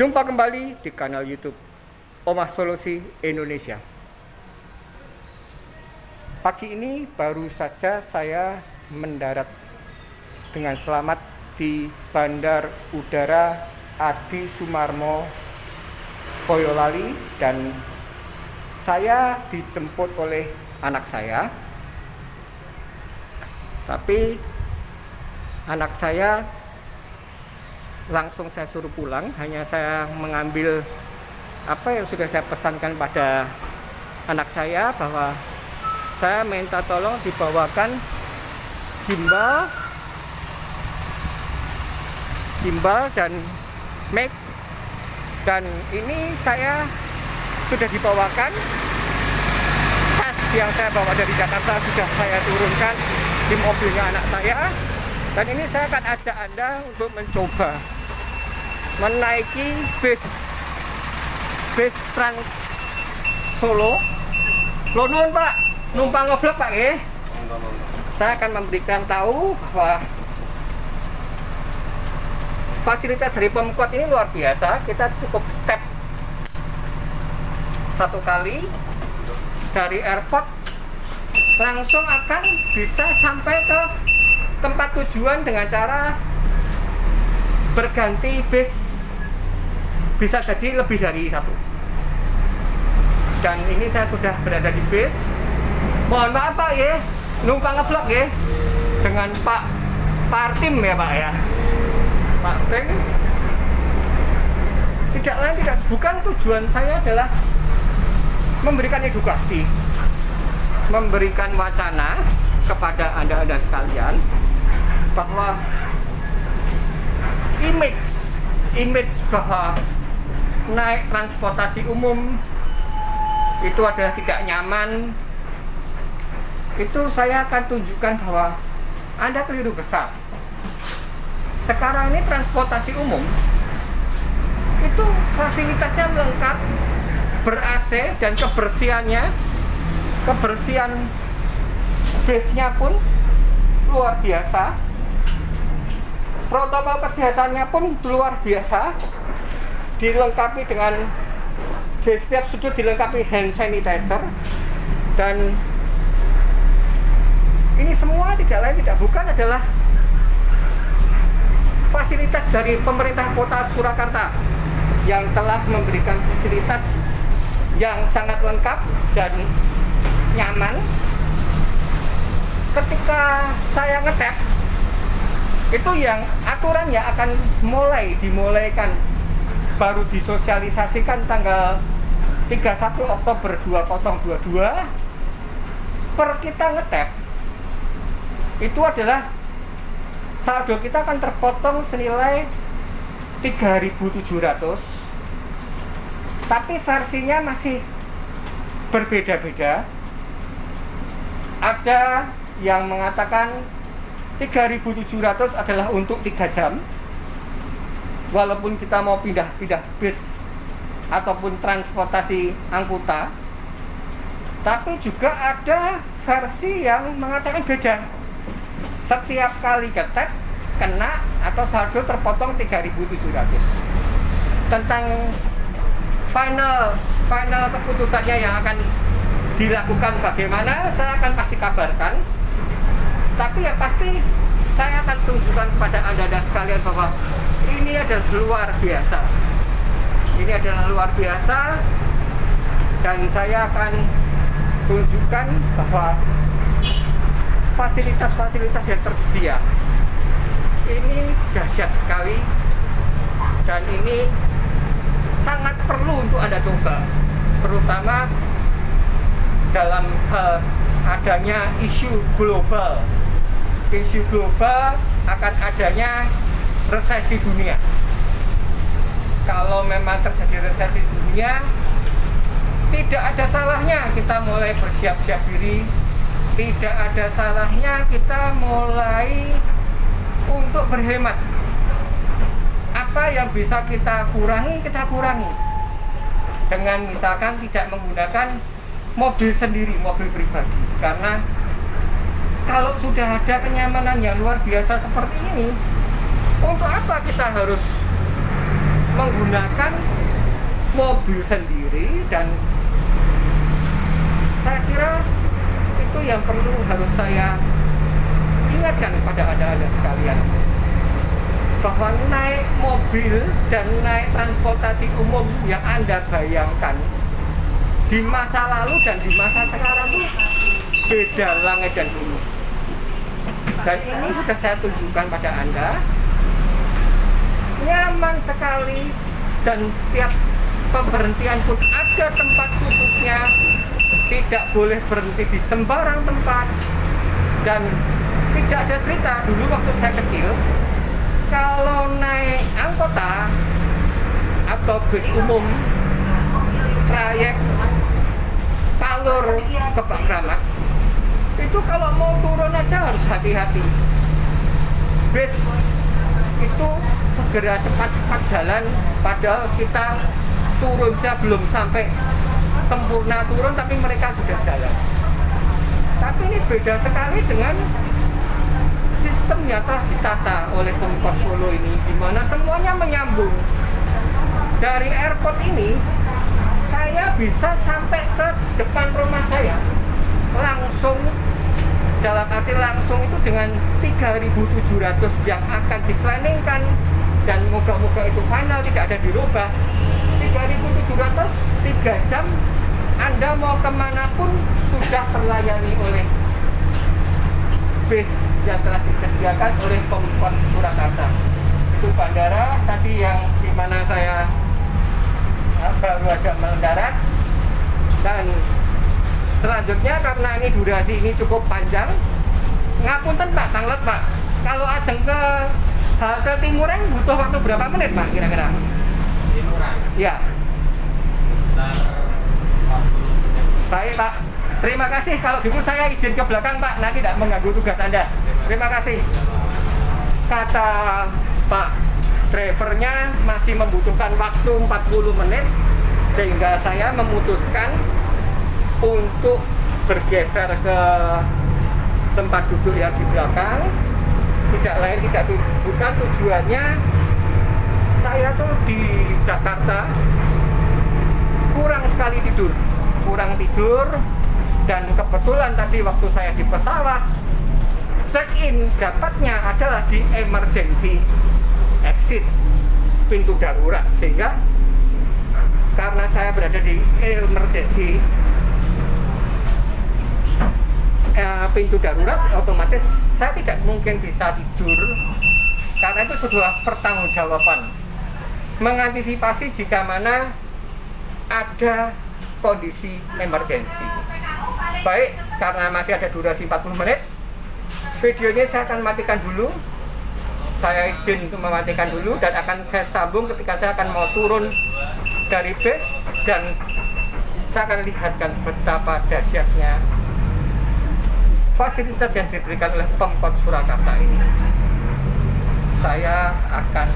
Jumpa kembali di kanal YouTube Omah Solusi Indonesia. Pagi ini baru saja saya mendarat dengan selamat di Bandar Udara Adi Sumarmo, Boyolali, dan saya dijemput oleh anak saya. Tapi anak saya langsung saya suruh pulang, hanya saya mengambil apa yang sudah saya pesankan pada anak saya, bahwa saya minta tolong dibawakan gimbal dan mic, dan ini saya sudah dibawakan. Tas yang saya bawa dari Jakarta sudah saya turunkan di mobilnya anak saya, dan ini saya akan ajak Anda untuk mencoba menaiki bis Trans Solo. Nuhun Pak, numpang ngevlog Pak ya. Saya akan memberikan tahu bahwa fasilitas dari Pemkot ini luar biasa. Kita cukup tap satu kali dari airport, langsung akan bisa sampai ke tempat tujuan dengan cara berganti bis, bisa jadi lebih dari satu. Dan ini saya sudah berada di bis. Mohon maaf Pak ya, numpang ngevlog ya dengan Pak Partim ya Pak ya. Pak Tim, tidak lain tidak bukan, tujuan saya adalah memberikan edukasi, memberikan wacana kepada Anda sekalian bahwa image bahwa naik transportasi umum itu adalah tidak nyaman. Itu saya akan tunjukkan bahwa Anda keliru besar. Sekarang ini transportasi umum itu fasilitasnya lengkap, ber-AC, dan kebersihan base-nya pun luar biasa. Protokol kesehatannya pun luar biasa, dilengkapi dengan di setiap sudut dilengkapi hand sanitizer, dan ini semua tidak lain tidak bukan adalah fasilitas dari pemerintah kota Surakarta yang telah memberikan fasilitas yang sangat lengkap dan nyaman. Ketika saya ngetap, itu yang aturannya akan dimulaikan, baru disosialisasikan tanggal 31 Oktober 2022. Per kita ngetap itu adalah saldo kita akan terpotong senilai 3.700, tapi versinya masih berbeda-beda. Ada yang mengatakan 3.700 adalah untuk 3 jam, walaupun kita mau pindah-pindah bis ataupun transportasi angkutan. Tapi juga ada versi yang mengatakan beda, setiap kali ketek kena atau saldo terpotong 3.700. Tentang final keputusannya yang akan dilakukan bagaimana, saya akan pasti kabarkan. Tapi yang pasti saya akan tunjukkan kepada Anda sekalian bahwa ini adalah luar biasa. Ini adalah luar biasa, dan saya akan tunjukkan bahwa fasilitas-fasilitas yang tersedia ini dahsyat sekali, dan ini sangat perlu untuk Anda coba, terutama dalam hal adanya isu global akan adanya resesi dunia. Kalau memang terjadi resesi dunia, tidak ada salahnya kita mulai bersiap-siap diri. Tidak ada salahnya kita mulai untuk berhemat. Apa yang bisa kita kurangi, dengan misalkan tidak menggunakan mobil sendiri, mobil pribadi. Karena kalau sudah ada kenyamanan yang luar biasa seperti ini, untuk apa kita harus menggunakan mobil sendiri, dan saya kira itu yang perlu harus saya ingatkan kepada Anda sekalian, bahwa naik mobil dan naik transportasi umum yang Anda bayangkan di masa lalu dan di masa sekarang itu beda langit dan bumi. Dan ini sudah saya tunjukkan pada Anda, nyaman sekali, dan setiap pemberhentian pun ada tempat khususnya, tidak boleh berhenti di sembarang tempat. Dan tidak ada cerita dulu waktu saya kecil, kalau naik angkota atau bus umum trayek Palur ke Pak Kramat, itu kalau mau turun aja harus hati-hati. Bus itu segera cepat-cepat jalan, padahal kita turun saja belum sampai sempurna turun, tapi mereka sudah jalan. Tapi ini beda sekali dengan sistem yang telah ditata oleh Pemkot Solo ini, di mana semuanya menyambung. Dari airport ini, saya bisa sampai ke depan rumah saya langsung, dalam arti langsung itu dengan 3.700 yang akan diplanningkan, dan moga-moga itu final, tidak ada dirubah. 3.700, 3 jam Anda mau kemanapun sudah terlayani oleh bis yang telah disediakan oleh Pemkot Surakarta. Itu bandara tadi yang dimana saya baru aja mendarat. Dan selanjutnya, karena ini durasi ini cukup panjang, ngapunten Pak, tanglet Pak, kalau ajeng ke halte Timuran butuh waktu berapa menit Pak kira-kira? Timuran? Ya. Baik Pak, terima kasih. Kalau gitu saya izin ke belakang Pak, nanti tidak mengganggu tugas Anda. Terima kasih. Kata Pak drivernya masih membutuhkan waktu 40 menit, sehingga saya memutuskan untuk bergeser ke tempat duduk yang di belakang. Tidak lain bukan tujuannya saya tuh di Jakarta kurang sekali tidur, dan kebetulan tadi waktu saya di pesawat check-in dapatnya adalah di emergency exit, pintu darurat, sehingga karena saya berada di emergency pintu darurat, otomatis saya tidak mungkin bisa tidur, karena itu sudah pertanggungjawaban mengantisipasi jika mana ada kondisi emergensi. Baik, karena masih ada durasi 40 menit, videonya saya akan matikan dulu. Saya izin untuk mematikan dulu, dan akan saya sambung ketika saya akan mau turun dari bus, dan saya akan lihatkan betapa dahsyatnya fasilitas yang diberikan oleh Pemkot Surakarta ini. Saya akan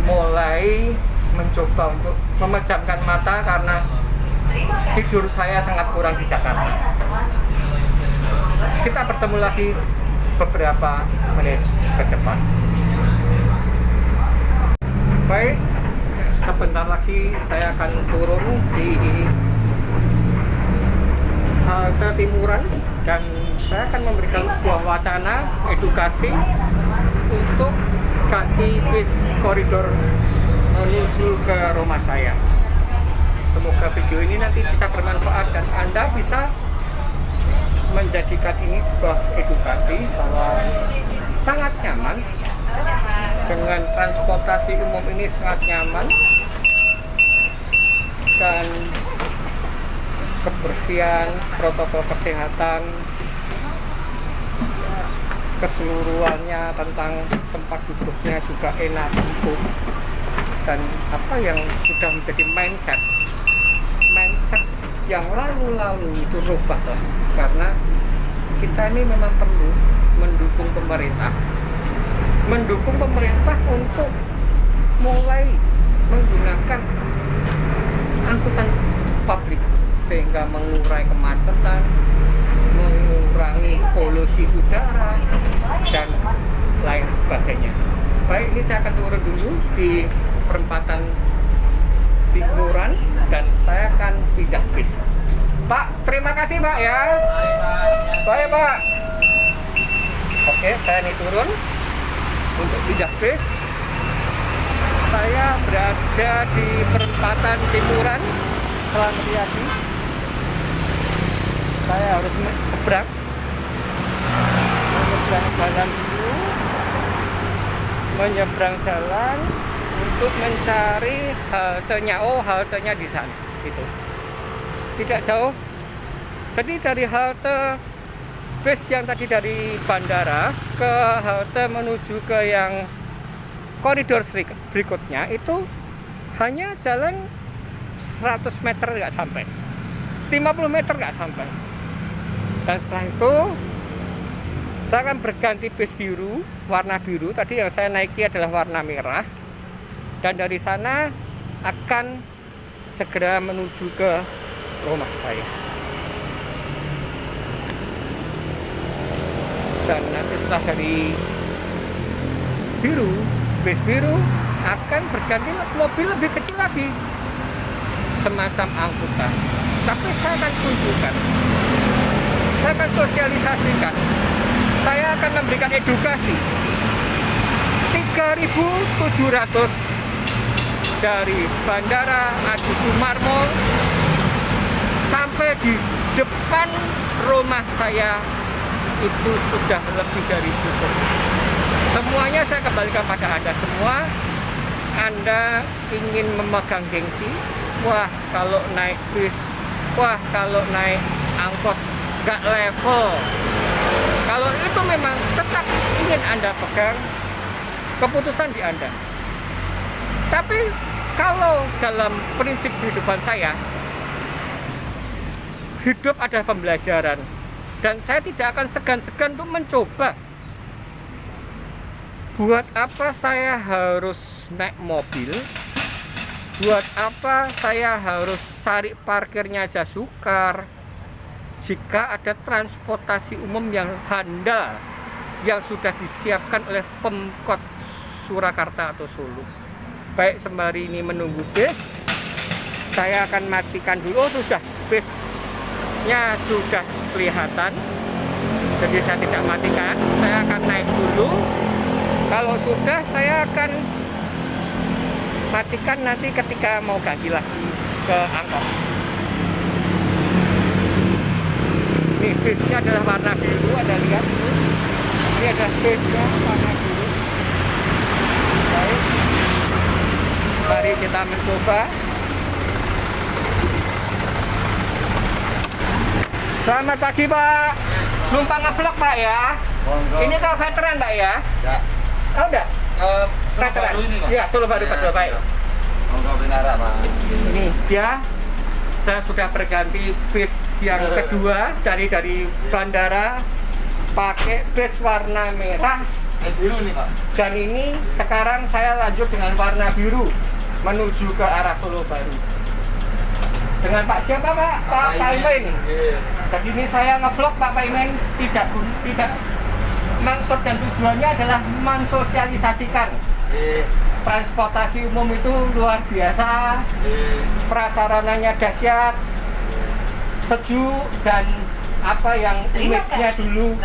mulai mencoba untuk memejamkan mata karena tidur saya sangat kurang di Jakarta. Kita bertemu lagi beberapa menit ke depan. Baik, sebentar lagi saya akan turun di halte Timuran, dan saya akan memberikan sebuah wacana edukasi untuk ganti bis koridor menuju ke rumah saya. Semoga video ini nanti bisa bermanfaat dan Anda bisa menjadikan ini sebuah edukasi bahwa sangat nyaman dengan transportasi umum ini, sangat nyaman, dan kebersihan, protokol kesehatan, keseluruhannya tentang tempat duduknya juga enak empuk, dan apa yang sudah menjadi mindset yang lalu-lalu itu rubahlah, karena kita ini memang perlu mendukung pemerintah untuk mulai menggunakan angkutan publik, sehingga mengurai kemacetan, mengurangi polusi udara, dan lain sebagainya. Baik, ini saya akan turun dulu. di perempatan Timuran dan saya akan pindah bis. Pak, terima kasih Pak ya. Baik Pak. Oke, saya nih turun untuk pindah bis. Saya berada di perempatan Timuran. Selamat hati. Saya harus seberang, menyeberang jalan dulu, menyeberang jalan untuk mencari haltenya. Oh, haltenya di sana, itu tidak jauh. Jadi dari halte bis yang tadi dari bandara ke halte menuju ke yang koridor berikutnya itu hanya jalan 100 meter nggak sampai, 50 meter nggak sampai. Dan setelah itu saya akan berganti bis biru, warna biru. Tadi yang saya naiki adalah warna merah. Dan dari sana akan segera menuju ke rumah saya. Dan nanti setelah dari biru, bis biru akan berganti mobil lebih kecil lagi, semacam angkutan. Tapi saya akan tunjukkan, saya akan sosialisasikan, saya akan memberikan edukasi. 3.700 dari Bandara Adi Sumarmo sampai di depan rumah saya itu sudah lebih dari cukup. Semuanya saya kembalikan pada Anda semua. Anda ingin memegang gengsi, wah kalau naik bis, wah kalau naik angkot gak level. Kalau itu memang tetap ingin Anda pegang, keputusan di Anda. Tapi kalau dalam prinsip kehidupan saya, hidup adalah pembelajaran. Dan saya tidak akan segan-segan untuk mencoba. Buat apa saya harus naik mobil? Buat apa saya harus cari parkirnya aja sukar? Jika ada transportasi umum yang handal, yang sudah disiapkan oleh Pemkot Surakarta atau Solo. Baik sembari ini menunggu bis, saya akan matikan dulu. Oh sudah, bisnya sudah kelihatan, jadi saya tidak matikan. Saya akan naik dulu. Kalau sudah, saya akan matikan nanti ketika mau ganti lagi ke angkot. Ini bisnya adalah warna biru, Anda lihat. Ini adalah bisnya warna biru. Baik, mari kita mencoba. Selamat pagi Pak. Numpang ngevlog Pak ya. Ini ke veteran Pak ya? Ya. Oh udah? Veteran? Iya, Solo Baru Pak. Baik. Ini dia. Saya sudah berganti bis yang kedua dari bandara, pakai bis warna merah. Biru nih Pak. Dan ini sekarang saya lanjut dengan warna biru menuju ke arah Solo Baru. Dengan Pak siapa Pak? Pak Paimen. Jadi ini saya ngevlog Pak Paimen, tidak maksud dan tujuannya adalah mensosialisasikan. Transportasi umum itu luar biasa, prasarananya dahsyat, sejuk, dan apa yang image-nya dulu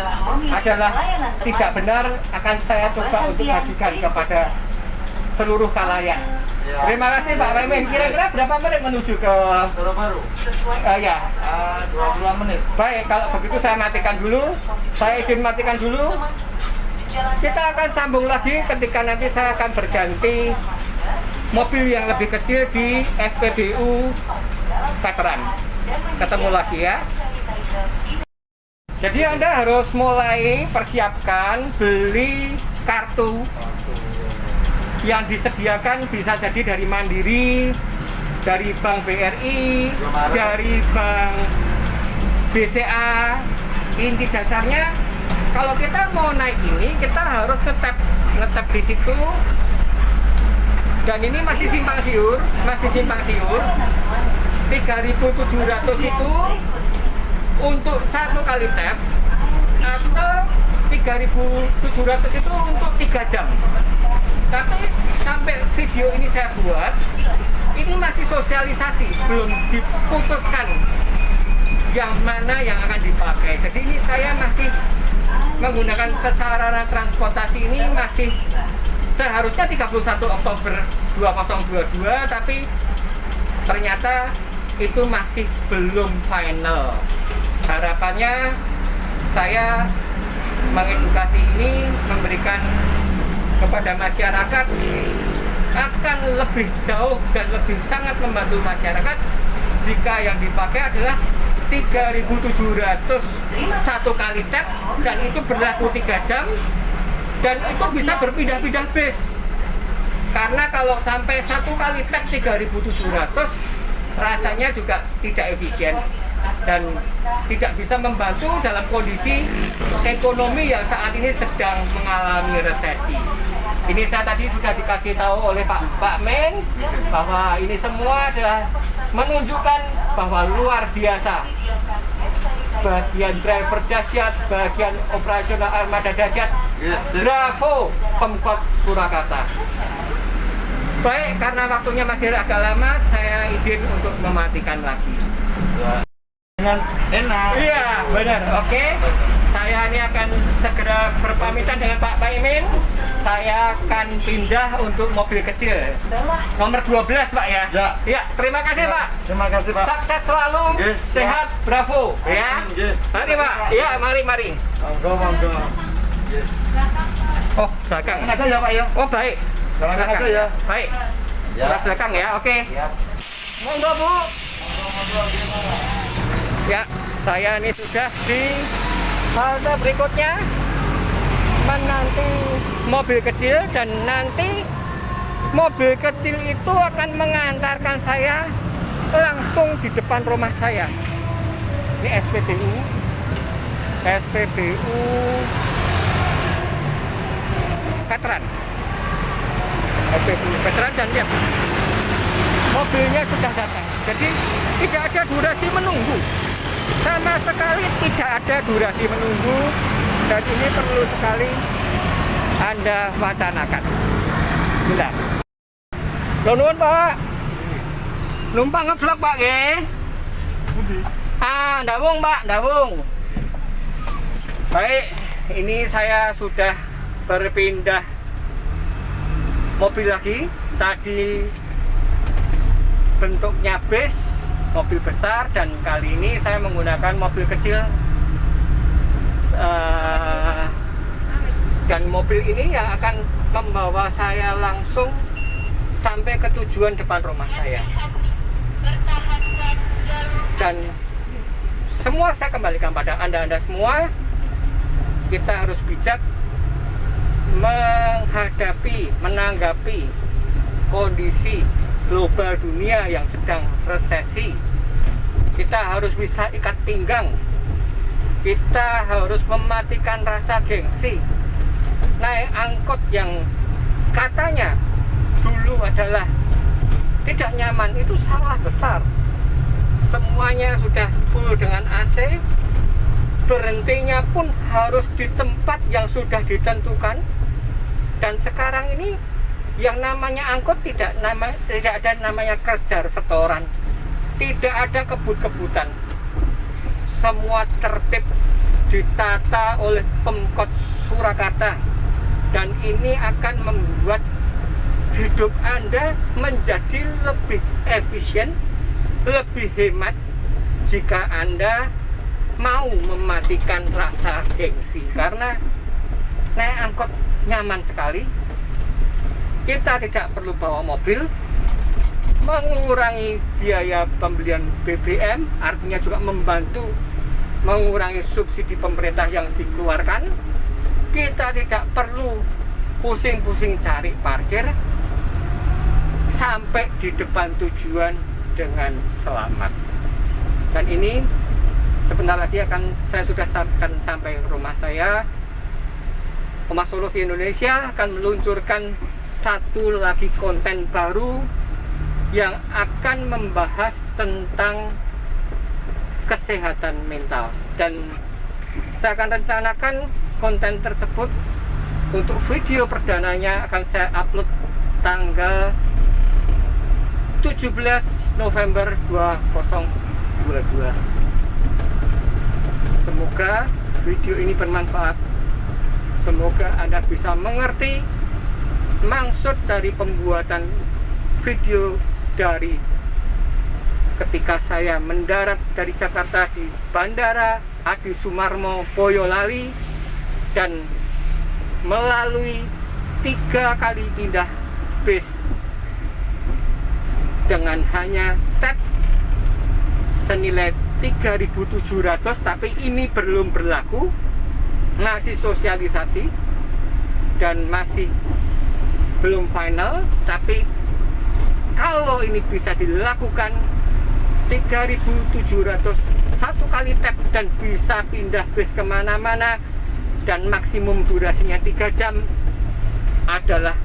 adalah tidak benar akan saya coba untuk bagikan kepada seluruh khalayak. Terima kasih Pak Paimen. Kira-kira berapa menit menuju ke Solo Baru? Ya. 20 menit. Baik, kalau begitu saya matikan dulu. Saya izin matikan dulu. Kita akan sambung lagi ketika nanti saya akan berganti mobil yang lebih kecil di SPBU Veteran. Ketemu lagi ya. Jadi Anda harus mulai persiapkan beli kartu yang disediakan, bisa jadi dari Mandiri, dari Bank BRI, dari Bank BCA. Inti dasarnya kalau kita mau naik ini, kita harus ngetap di situ. Dan ini masih simpang siur. 3.700 itu untuk satu kali tap, atau 3.700 itu untuk 3 jam. Tapi sampai video ini saya buat, ini masih sosialisasi, belum diputuskan yang mana yang akan dipakai. Jadi ini saya masih menggunakan sarana transportasi ini masih seharusnya 31 Oktober 2022, tapi ternyata itu masih belum final. Harapannya saya mengedukasi ini, memberikan kepada masyarakat akan lebih jauh dan lebih sangat membantu masyarakat jika yang dipakai adalah 3.700 satu kali tap, dan itu berlaku 3 jam, dan itu bisa berpindah-pindah base. Karena kalau sampai satu kali tap 3.700 rasanya juga tidak efisien dan tidak bisa membantu dalam kondisi ekonomi yang saat ini sedang mengalami resesi. Ini saya tadi sudah dikasih tahu oleh Pak Men bahwa ini semua adalah menunjukkan bahwa luar biasa. Bagian driver dahsyat, bagian operasional armada dahsyat. Bravo Pemkot Surakarta. Baik, karena waktunya masih agak lama, saya izin untuk mematikan lagi. Dengan enak. Iya, benar. Oke. Saya ini akan segera berpamitan dengan Pak Paimin. Saya akan pindah untuk mobil kecil. Nomor 12, Pak ya. Ya. Ya, terima kasih, Pak. Terima kasih, Pak. Sukses selalu, sehat, bravo, ya. Mari, Pak. Ya, mari. Monggo. Oh, belakang. Belakang aja ya, Pak ya. Oh, baik. Belakang aja ya. Baik. Ya. Belakang ya, oke. Ya. Monggo, Bu. Ya, saya ini sudah di halte berikutnya menanti mobil kecil, dan nanti mobil kecil itu akan mengantarkan saya langsung di depan rumah saya. Ini SPBU Veteran. SPBU Veteran, dan lihat mobilnya sudah datang. Jadi tidak ada durasi menunggu. Sama sekali tidak ada durasi menunggu, dan ini perlu sekali Anda wacanakan. Bismillah. Nuwun, Pak. Numpang ngevlog, Pak, nggih. Ndawung, Pak, ndawung. Baik, ini saya sudah berpindah mobil lagi. Tadi bentuknya bus, mobil besar, dan kali ini saya menggunakan mobil kecil. Dan mobil ini yang akan membawa saya langsung sampai ke tujuan depan rumah saya. Dan semua saya kembalikan pada Anda semua. Kita harus bijak menanggapi kondisi global dunia yang sedang resesi. Kita harus bisa ikat pinggang. Kita harus mematikan rasa gengsi. Naik angkot yang katanya dulu adalah tidak nyaman, itu salah besar. Semuanya sudah full dengan AC. Berhentinya pun harus di tempat yang sudah ditentukan. Dan sekarang ini yang namanya angkot tidak ada namanya kejar setoran, tidak ada kebut-kebutan. Semua tertib, ditata oleh Pemkot Surakarta, dan ini akan membuat hidup Anda menjadi lebih efisien, lebih hemat jika Anda mau mematikan rasa gengsi. Karena naik angkot nyaman sekali. Kita tidak perlu bawa mobil, mengurangi biaya pembelian BBM, artinya juga membantu mengurangi subsidi pemerintah yang dikeluarkan. Kita tidak perlu pusing-pusing cari parkir, sampai di depan tujuan dengan selamat. Dan ini sebentar lagi saya sudah akan sampai rumah saya. Humas Solusi Indonesia akan meluncurkan satu lagi konten baru yang akan membahas tentang kesehatan mental, dan saya akan rencanakan konten tersebut Untuk video perdananya akan saya upload tanggal 17 November 2022. Semoga video ini bermanfaat. Semoga Anda bisa mengerti maksud dari pembuatan video dari ketika saya mendarat dari Jakarta di Bandara Adi Sumarmo Boyolali dan melalui 3 kali pindah bis dengan hanya tap senilai 3.700, tapi ini belum berlaku, masih sosialisasi dan masih belum final. Tapi kalau ini bisa dilakukan 3.700 satu kali tap dan bisa pindah bis kemana-mana dan maksimum durasinya 3 jam, adalah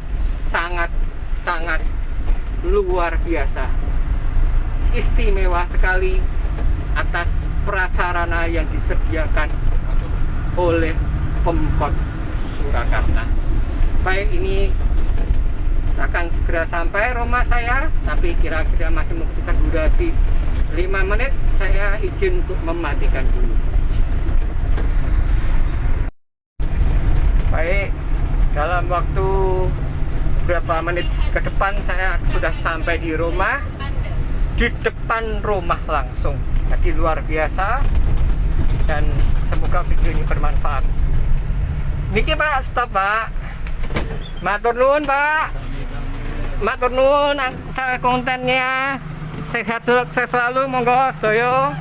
sangat luar biasa, istimewa sekali atas prasarana yang disediakan oleh Pemkot Surakarta. Baik, ini akan segera sampai rumah saya, tapi kira-kira masih membutuhkan durasi 5 menit. Saya izin untuk mematikan dulu. Baik, dalam waktu berapa menit ke depan saya sudah sampai di rumah, di depan rumah langsung. Jadi luar biasa, dan semoga video ini bermanfaat. Niki Pak, stop Pak. Matur nuwun Pak. Matur nuwun saya kontennya. Sehat sukses selalu, monggo sedaya.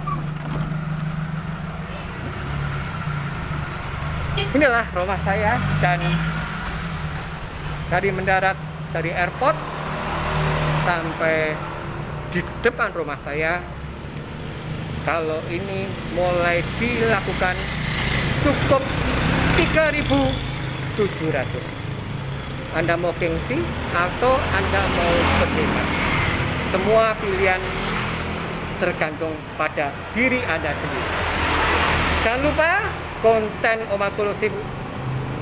Inilah rumah saya, dan dari mendarat dari airport sampai di depan rumah saya, kalau ini mulai dilakukan cukup 3.700. Anda mau gengsi atau Anda mau berhemat, semua pilihan tergantung pada diri Anda sendiri. Jangan lupa konten Oma Solusi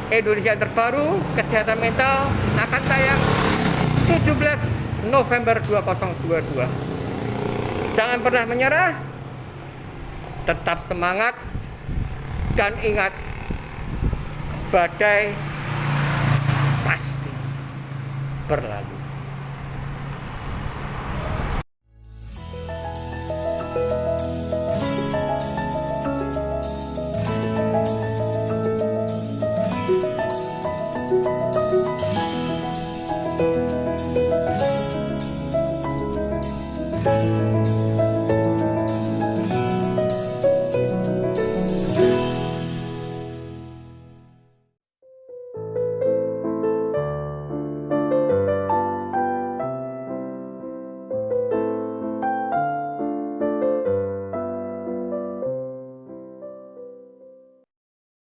Indonesia terbaru kesehatan mental akan tayang 17 November 2022. Jangan pernah menyerah, tetap semangat, dan ingat, badai pasti berlalu.